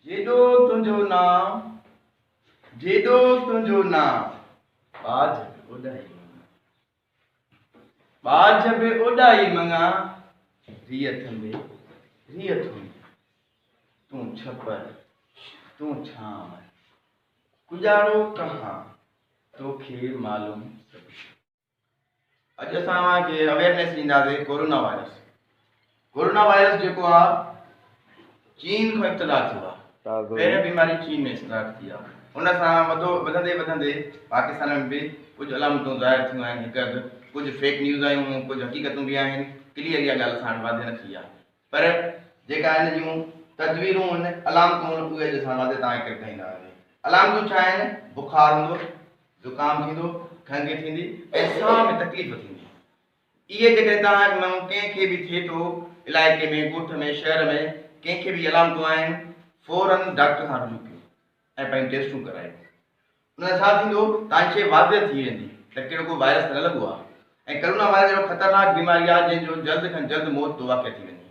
जेॾो तुंहिंजो नाम जेॾो तुंहिंजो नाम बाज बि उॾाई मङा रियथ में रियथ में तूं छपर तूं छांव गुजारो कहाँ तोखे मालूम। अॼु असां तव्हांखे अवेयरनेस ॾींदासीं कोरोना वायरस जेको आहे चीन खां इब्तिदा थियो आहे। पहिरियों बीमारी चीन में स्टार्ट थी आहे। उन सां वधंदे पाकिस्तान में बि कुझु अलामतूं ज़ाहिर थियूं आहिनि। हिकु अधु कुझु फेक न्यूज़ आहियूं, कुझु हक़ीक़तूं बि आहिनि। क्लियर इहा ॻाल्हि असां वटि वाज़े न थी आहे, पर जेका हिन जूं तदवीरूं आहिनि, अलामतूं आहिनि, उहे अॼु असां वाज़े तव्हांखे ॿुधाईंदासीं। अलामतूं छा आहिनि? बुखार हूंदो, ज़ुकाम थींदो, खंघि थींदी ऐं साह में तकलीफ़ थींदी। इहे जेकॾहिं तव्हां माण्हू कंहिंखे बि थिए थो, इलाइक़े में, ॻोठ में, शहर में कंहिंखे बि अलामतूं आहिनि, फौरन डॉक्टर सां रुजू कयो ऐं पंहिंजी टेस्टूं करायो। उन सां छा थींदो? तव्हांजी शइ वाज़े थी वेंदी त कहिड़ो को वायरस न लॻो आहे। ऐं कोरोना वायरस अहिड़ो ख़तरनाक बीमारी आहे जंहिंजो जल्द खां जल्द मौत वाक़िअ थी वेंदी।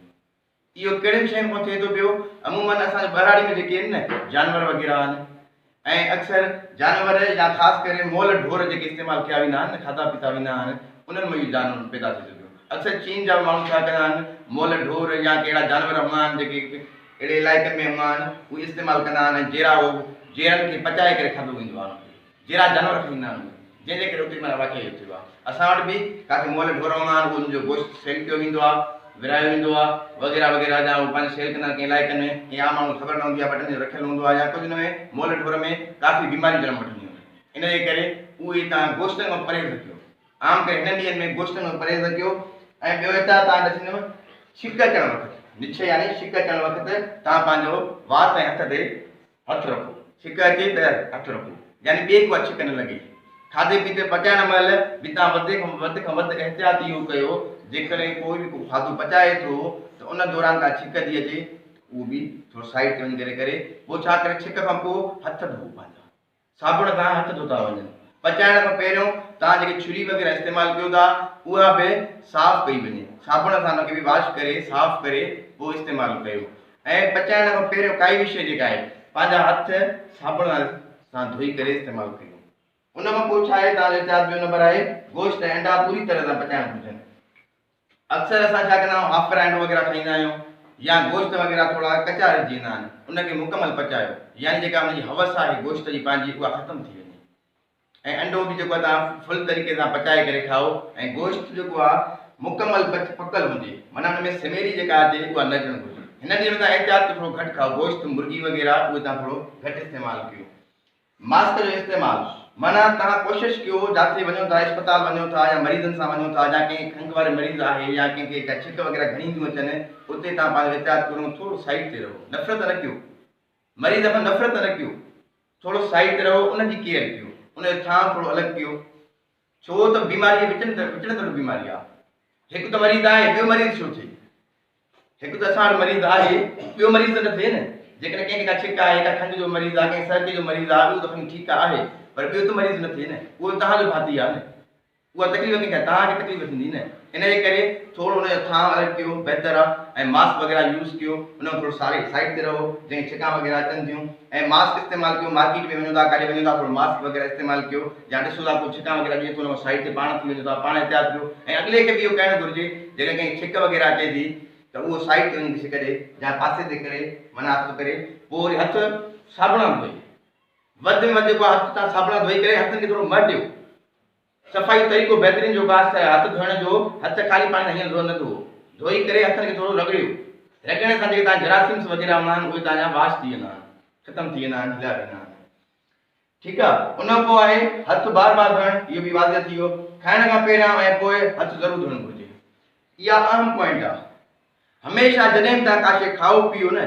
इहो कहिड़ियुनि शयुनि खां थिए थो पियो? अमूमन असांजे ॿाहिराड़ी में जेके आहिनि न, जानवर वग़ैरह आहिनि, ऐं अक्सर जानवर या ख़ासि करे मोल ढोर जेके इस्तेमालु कया वेंदा आहिनि, खाधा पीता वेंदा आहिनि, उन्हनि में इहो जानवर पैदा थी सघियो। अक्सर चीन जा माण्हू छा कंदा आहिनि, मोल ढोर या कहिड़ा जानवर हूंदा आहिनि जेके अहिड़े इलाइक़नि में हूंदा आहिनि, उहे इस्तेमालु कंदा आहिनि। जेरनि खे पचाए करे खाधो वेंदो आहे, जहिड़ा जानवर खाईंदा आहिनि, जंहिंजे करे उते माना वाक़ई थियो आहे। असां वटि बि काफ़ी मोल ढोर हूंदा आहिनि, उन्हनि जो गोश्त सेल कयो वेंदो आहे, विरायो वेंदो आहे, वग़ैरह वग़ैरह जा उहे पंहिंजे सेल कंदा आहिनि। कंहिं इलाइक़नि में या माण्हू ख़बर न हूंदी आहे, बटन में रखियलु हूंदो आहे, या कुझु हिन में मोल ढोर में काफ़ी बीमारियूं जनम वठंदियूं आहिनि। इन जे करे उहे तव्हां गोश्तनि खां परहेज़ रखियो। आम करे हिननि ॾींहंनि में गोश्तनि खां परहेज़ रखियो। ऐं ॿियो हितां तव्हां ॾिसंदव छिक अचणु वक़्तु, निछ यानी छिक अचणु वक़्तु तव्हां पंहिंजो वात ऐं हथ ते हथु रखो। छिक अचे त हथु रखो, यानी ॿिए को छिक न लॻे। खाधे पीते पचाइण महिल बि तव्हां वधि खां वधि एहतियात इहो कयो, जेकॾहिं कोई बि खाधो पचाए थो त उन दौरान का छिक थी अचे, उहो बि थोरो साइड ते वञी करे पोइ छा करे, छिक खां पोइ हथ धोओ, पंहिंजा साबुण सां हथ धोता वञनि। पचाइण खां पहिरियों तव्हां जेकी छुरी वग़ैरह इस्तेमालु कयो था, उहा बि साफ़ु कई वञे, साबुण सां हुनखे बि वॉश करे साफ़ु करे पोइ इस्तेमालु कयो। ऐं पचाइण खां पहिरियों काई बि शइ जेका आहे, पंहिंजा हथ साबुण सां धोई करे इस्तेमालु कयो। उन खां पोइ छा आहे, तव्हांजो एहतियात ॿियो नंबर आहे, गोश्त ऐं अंडा पूरी तरह सां पचाइण घुरिजनि। अक्सर असां छा कंदा आहियूं, हाफ फ्राइड वग़ैरह खाईंदा आहियूं, या गोश्त वग़ैरह थोरा कचा रहिजी वेंदा आहिनि, उनखे मुकमल पचायो, यानी जेका हुनजी हवस आहे गोश्त जी पंहिंजी, उहा ख़तमु थी वञे। ऐं अंडो बि जेको आहे तव्हां फुल तरीक़े सां पचाए करे खाओ। ऐं गोश्त जेको आहे मुकमल पकल हुजे, माना हुन में सिमेरी जेका अचे उहा न अचणु घुरिजे। हिन ॾींहं में तव्हां एहतियात थोरो घटि खाओ, गोश्त मुर्गी वग़ैरह उहे तव्हां थोरो घटि इस्तेमालु कयो। मास्क जो इस्तेमालु, माना तव्हां कोशिशि कयो, जिथे वञो था, अस्पताल वञो था या मरीज़नि सां वञो था, या कंहिं खंघि वारे मरीज़ आहे या कंहिंखे का छिक वग़ैरह घणी थियूं अचनि, उते तव्हां पंहिंजो एहतियात करो, थोरो साइड ते रहो, नफ़रत न कयो, मरीज़ खां नफ़रत न कयो, थोरो साइड ते रहो, उनजी केयर कयो, उनजो थांव थोरो अलॻि कयो। छो त बीमारी विचण तरफ़ बीमारी आहे। हिकु त मरीज़ आहे, ॿियो मरीज़ छो थिए? हिकु त असां वटि मरीज़ आहे, ॿियो मरीज़ त न थिए न। जेकॾहिं कंहिंखे का छिक आहे, का खंघि जो मरीज़ आहे, कंहिं सर्दी जो मरीज़ आहे, उहो त खणी ठीकु आहे, पर ॿियो त मरीज़ न थिए न। उहो तव्हांजो भाती आहे न, उहा तकलीफ़ कंहिंखे तव्हांखे तकलीफ़ थींदी न। इन जे करे थोरो हुनजो थांव अलॻि कयो, बहितर आहे। ऐं मास्क वग़ैरह यूज़ कयो, हुन में थोरो साइड ते रहो, जंहिं छिका वग़ैरह अचनि थियूं। ऐं मास्क इस्तेमालु कयो, मार्केट में वञो था, काॾे वञो था, थोरो मास्क वग़ैरह इस्तेमालु कयो, या ॾिसो था को छिका वग़ैरह ॾिए थो, हुन साइड ते पाण थी वञो था, पाण एहतियात कयो। ऐं अॻिले खे बि इहो करणु घुरिजे, जेकॾहिं कंहिं छिक वग़ैरह अचे थी त उहो साइड ते वञी छिक ॾे, या पासे ते करे माना हथु करे, पोइ वरी हथु साबुण धोई, वधि में वधि जेको हथु तव्हां साबुण धोई करे हथनि खे थोरो मर ॾियो। सफ़ाई तरीक़ो बहितरीन जो ख़ासि आहे हथु धोइण जो, हथु ख़ाली पाणी हीअं न धो, धोई करे हथनि खे थोरो रगड़ियो। रगड़ण सां जेके तव्हां जरासीम्स वग़ैरह हूंदा आहिनि, उहे तव्हांजा वाश थी वेंदा आहिनि, ख़तमु थी वेंदा आहिनि, हलिया वेंदा आहिनि। ठीकु आहे। उन खां पोइ आहे हथु बार बार धोइणु, इहो बि वाज़े थी वियो। खाइण खां पहिरियां ऐं पोइ हथु ज़रूरु धोइणु घुरिजे, इहा अहम पॉइंट आहे। हमेशह जॾहिं बि तव्हां का शइ खाओ पीओ न,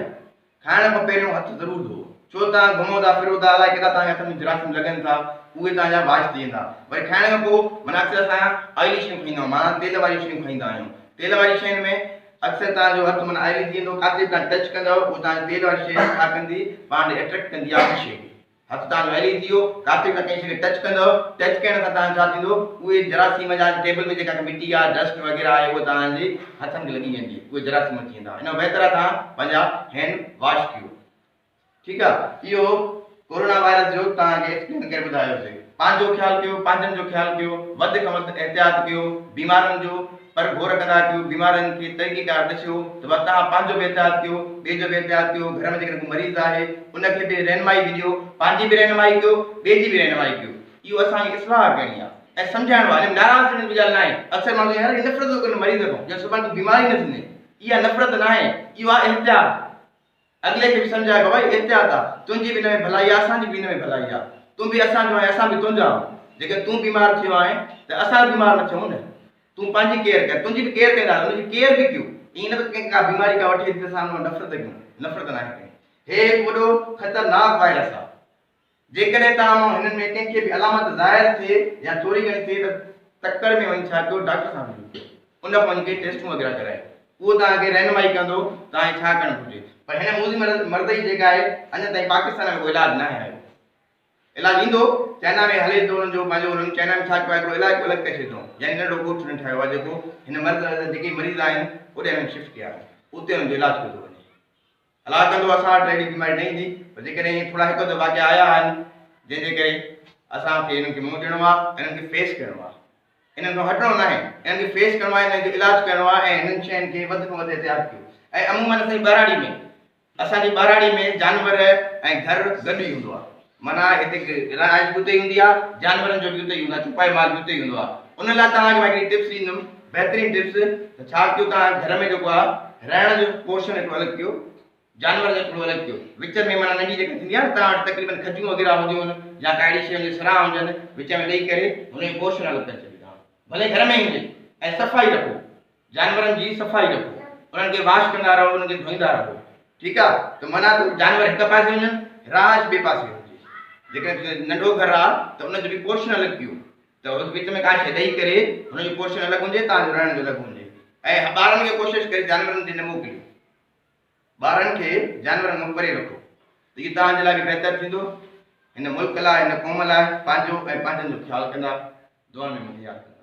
खाइण खां पहिरियों हथु ज़रूरु धो। छो तव्हां घुमो था फिरो था, अलाए केॾा तव्हांजे हथ में जरासीम लॻनि था, उहे तव्हांजा वाश थी वेंदा। वरी खाइण खां पोइ माना अक्सर असां ऑइली शयूं खाईंदा आहियूं, माना तेल वारी शयूं खाईंदा आहियूं। तेल वारी शयुनि में अक्सर तव्हांजो हथु माना ऑइली थी वेंदो, काथे तव्हां टच कंदव उहो तव्हांजी तेल वारी शइ छा कंदी, पाण अट्रैक्ट कंदी आहे शइ खे। हथु तव्हांजो ऑइली थी वियो, काथे तव्हां कंहिं शइ खे टच कंदव, टच करण सां तव्हां छा थींदो, उहे जरासीम या टेबल में जेका मिटी आहे, डस्ट वग़ैरह आहे, उहा तव्हांजे हथनि खे लॻी वेंदी, उहे जरासीम थी वेंदा। इन खां बहितर आहे तव्हां पंहिंजा हैंड वॉश कयो। ठीक है। यो कोरोना वायरस जो तव्हांखे एक्सप्लेन करे ॿुधायोसीं। पंहिंजो ख्याल कयो, पंहिंजनि जो ख्याल कयो, वधि खां वधि एहतियात कयो, बीमारनि जो पर घोर कंदा कयो, बीमारनि खे तरीक़ेकार ॾिसियो त तव्हां पंहिंजो बि एहतियात कयो, ॿिए जो बि एहतियात कयो। घर में जेकर को मरीज़ आहे उनखे बि रहनुमाई ॾियो, पंहिंजी बि रहनुमाई कयो, ॿिए जी बि रहनुमाई कयो। इहो असांजी इस्लाह करणी आहे ऐं सम्झाइणो आहे। नाराज़ थियण जी ॻाल्हि न आहे। अक्सर माण्हू यार नफ़रत थो करे मरीज़ खां, या सुभाणे तूं बीमारी न थींदे। इहा नफ़रत न आहे, इहो आहे एहतियात। अगले खे बि सम्झाए भाई एहतियात आहे, तुंहिंजी बि हिन में भलाई आहे, असांजी बि हिन में भलाई आहे। तूं बि असांजो आहे, असां बि तुंहिंजा आहियूं। जेकर तूं बीमार थियो आहे त असां बीमार न थियूं न। तूं पंहिंजी केयर कर, तुंहिंजी बि केयर कंदा, उनजी केयर बि कयूं। ईअं न त कंहिं का बीमारी का वठी अचे त असां नफ़रत कयूं, नफ़रत न आहे। हे वॾो ख़तरनाक वायरस आहे। जेकॾहिं तव्हां हिननि में कंहिंखे बि अलामत ज़ाहिर थिए या थोरी घणी थिए त तकड़ में वञी छा कयो, डॉक्टर सां मिलो, उन खां वञी टेस्टूं वग़ैरह कराए, उहो तव्हांखे रहनुमाई कंदो तव्हांखे छा करणु घुरिजे। पर हिन मूज़ी मर्द जी जेका आहे अञा ताईं पाकिस्तान में को इलाजु न आहे। इलाजु ईंदो, चाइना में हले थो हुननि जो पंहिंजो। हुननि चाइना में छा कयो आहे, हिकिड़ो इलाजु अलॻि करे छॾियो, यानी नंढो ॻोठु हुननि ठाहियो आहे जेको हिन मर्द जेके मरीज़ आहिनि उते हुननि शिफ्ट कया आहे, उते हुननि जो इलाजु कयो थो वञे। अलाह कंदो असां वटि अहिड़ी बीमारी न ईंदी। पर जेकॾहिं ईअं थोरा हिकु दफ़ा वाक़िआ आया आहिनि जंहिंजे करे असांखे हिननि खे मुंहुं ॾियणो आहे, हिननि खे फेस करणो आहे, हिननि खां हटणो न आहे, हिननि खे फेस करणो आहे, हिननि जो इलाजु करणो आहे ऐं हिननि शयुनि खे वधि खां वधि एहतियात कयो। ऐं अमूमन असांजी ॿाराड़ी में जानवर ऐं घर गॾु ई हूंदो आहे। माना हिते इलाज बि उते ई हूंदी आहे, जानवरनि जो बि उते ई हूंदो आहे, छुपाई माल बि उते ई हूंदो आहे। उन लाइ तव्हांखे मां हिकिड़ी टिप्स ॾींदुमि, बहितरीनु टिप्स। त छा कयो, तव्हां घर में जेको आहे रहण जो पोर्शन हिकिड़ो अलॻि कयो, जानवर जो हिकिड़ो अलॻि कयो। विच में माना नंढी जेका थींदी आहे न, तव्हां वटि तक़रीबन खजूं वग़ैरह हूंदियूं आहिनि या का अहिड़ी शयूं सराह हुजनि, विच में ॾेई करे हुनजो पोर्शन अलॻि करे छॾींदा, भले घर में ई हुजे। ऐं सफ़ाई रखो, जानवरनि जी सफ़ाई रखो, उन्हनि खे वॉश कंदा रहो, उन्हनि खे धोईंदा रहो। ठीकु आहे। त माना जानवर हिकु पासे वञनि, राज ॿिए पासे हुजे। जेकर नंढो घरु आहे त उनजो बि पोर्शन अलॻि कयो, त विच में का शइ ॾेई करे हुनजो पोर्शन अलॻि हुजे, तव्हांजो रहण जो अलॻि हुजे। ऐं ॿारनि खे कोशिशि करे जानवरनि ते न मोकिलियो, ॿारनि खे जानवरनि खां परे रखो। त इहो तव्हांजे लाइ बि बहितरु थींदो। हिन मुल्क लाइ, हिन क़ौम लाइ पंहिंजो ऐं पंहिंजनि जो ख़्यालु कंदा। दुआ में मूंखे यादि कंदा।